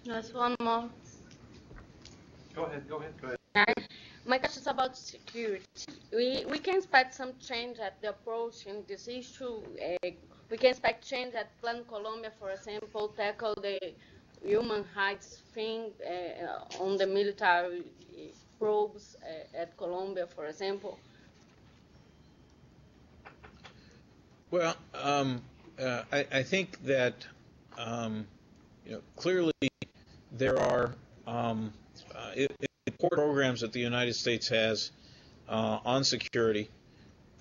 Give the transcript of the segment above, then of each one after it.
Just one more. Go ahead. My question is about security. We can expect some change at the approach in this issue. We can expect change at Plan Colombia, for example, tackle the human rights thing on the military probes at Colombia, for example. Well, I think that clearly there are important programs that the United States has on security.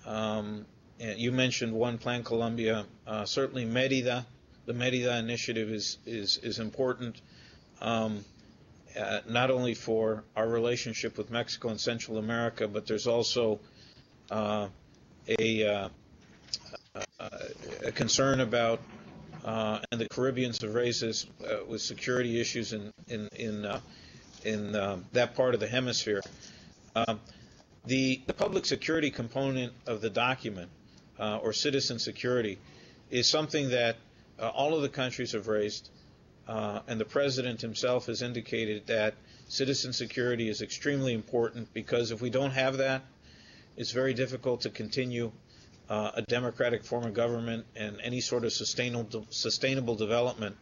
And you mentioned one, Plan Colombia. Certainly, Merida. The Merida initiative is important, not only for our relationship with Mexico and Central America, but there's also a concern about, and the Caribbeans have raised this with security issues in that part of the hemisphere. The public security component of the document, or citizen security, is something that all of the countries have raised, and the President himself has indicated that citizen security is extremely important, because if we don't have that, it's very difficult to continue a democratic form of government, and any sort of sustainable development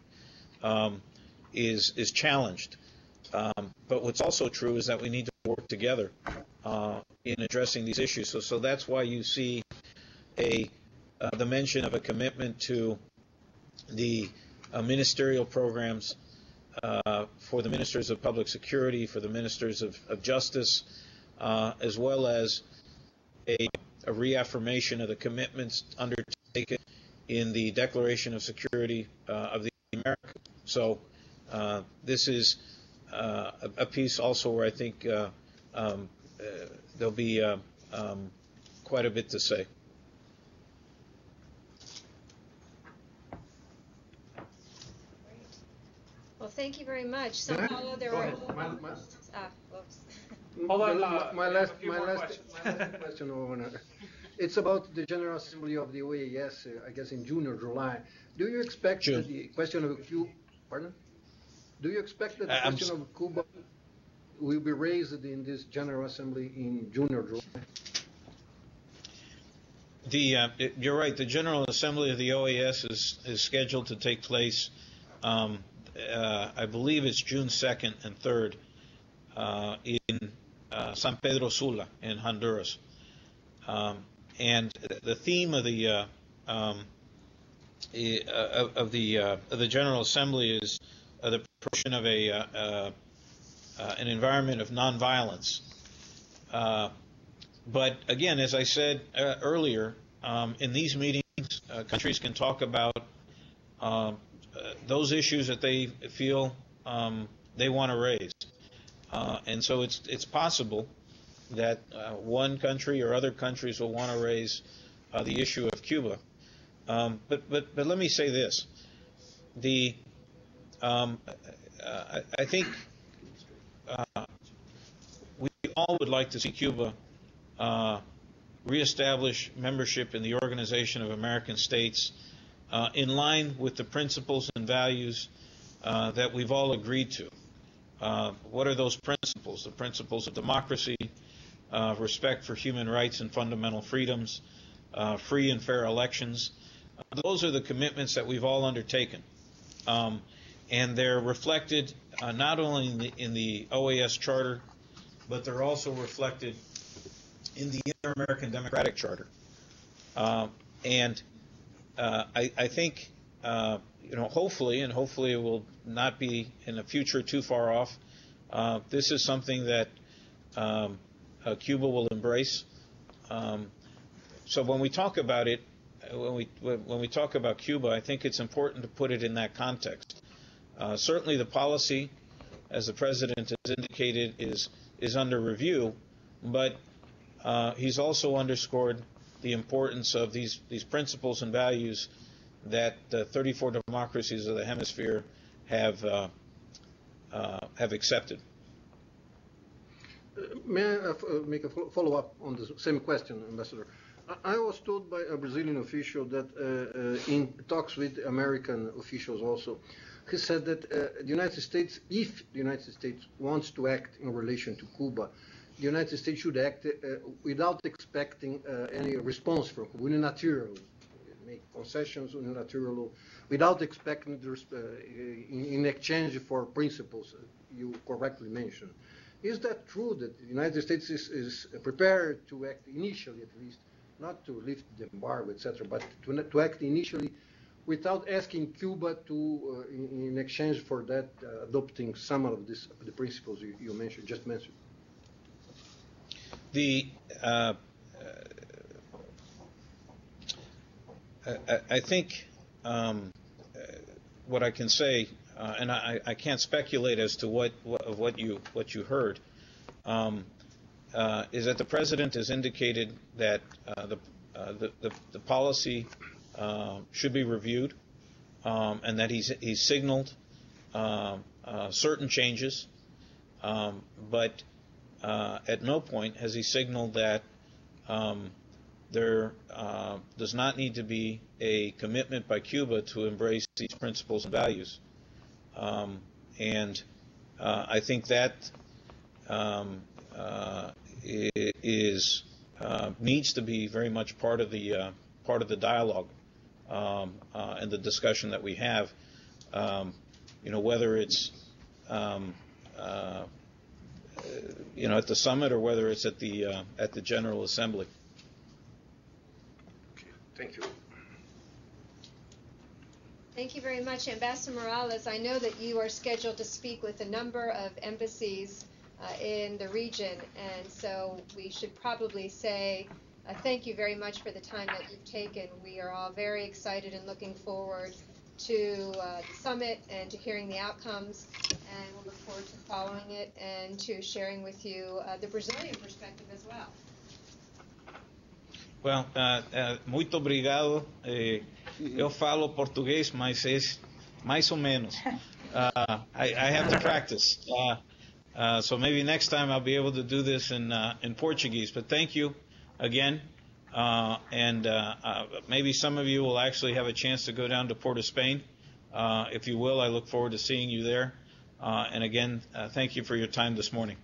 is challenged. But what's also true is that we need to work together in addressing these issues. So that's why you see the mention of a commitment to the ministerial programs for the ministers of public security, for the ministers of justice, as well as a reaffirmation of the commitments undertaken in the Declaration of Security of the Americas. So this is a piece also where I think there'll be quite a bit to say. Well, thank you very much. So, Paulo, there are. Hold on. My last question. It's about the General Assembly of the OAS, I guess in June or July. Do you expect that the question of Cuba? Pardon? Do you expect that the question of Cuba will be raised in this General Assembly in June or July? You're right. The General Assembly of the OAS is scheduled to take place. I believe it's June 2nd and 3rd in San Pedro Sula in Honduras. And the theme of the General Assembly is the promotion of an environment of nonviolence. But again, as I said earlier, in these meetings, countries can talk about those issues that they feel they want to raise, and so it's possible that one country or other countries will want to raise the issue of Cuba. But let me say this: I think we all would like to see Cuba reestablish membership in the Organization of American States in line with the principles and values that we've all agreed to. What are those principles? The principles of democracy, respect for human rights and fundamental freedoms, free and fair elections. Those are the commitments that we've all undertaken. And they're reflected not only in the OAS Charter, but they're also reflected in the Inter-American Democratic Charter. And I think, hopefully it will not be in a future too far off, this is something that Cuba will embrace. So when we talk about it, when we talk about Cuba, I think it's important to put it in that context. Certainly the policy, as the President has indicated, is under review, but he's also underscored the importance of these principles and values that 34 democracies of the hemisphere have accepted. May I make a follow-up on the same question, Ambassador? I was told by a Brazilian official that in talks with American officials also, he said that the United States, if the United States wants to act in relation to Cuba, the United States should act without expecting any response from Cuba, unilateral, make concessions unilateral, without expecting in exchange for principles you correctly mentioned. Is that true that the United States is prepared to act initially, at least, not to lift the embargo, etc., but to act initially without asking Cuba to, in exchange for that, adopting some of the principles you mentioned, just mentioned? I think what I can say, and I can't speculate as to what you heard, is that the president has indicated that the policy should be reviewed, and that he's signaled certain changes, but at no point has he signaled that there does not need to be a commitment by Cuba to embrace these principles and values. And I think that needs to be very much part of the dialogue and the discussion that we have. Whether it's at the summit or whether it's at the General Assembly. Okay, thank you. Thank you very much, Ambassador Morales. I know that you are scheduled to speak with a number of embassies in the region, and so we should probably say thank you very much for the time that you've taken. We are all very excited and looking forward to the summit and to hearing the outcomes, and we'll look forward to following it and to sharing with you the Brazilian perspective as well. Well, muito obrigado. Eu falo português, mas é mais ou menos. I have to practice. So maybe next time I'll be able to do this in Portuguese. But thank you again. And maybe some of you will actually have a chance to go down to Port of Spain. If you will, I look forward to seeing you there. And again, thank you for your time this morning.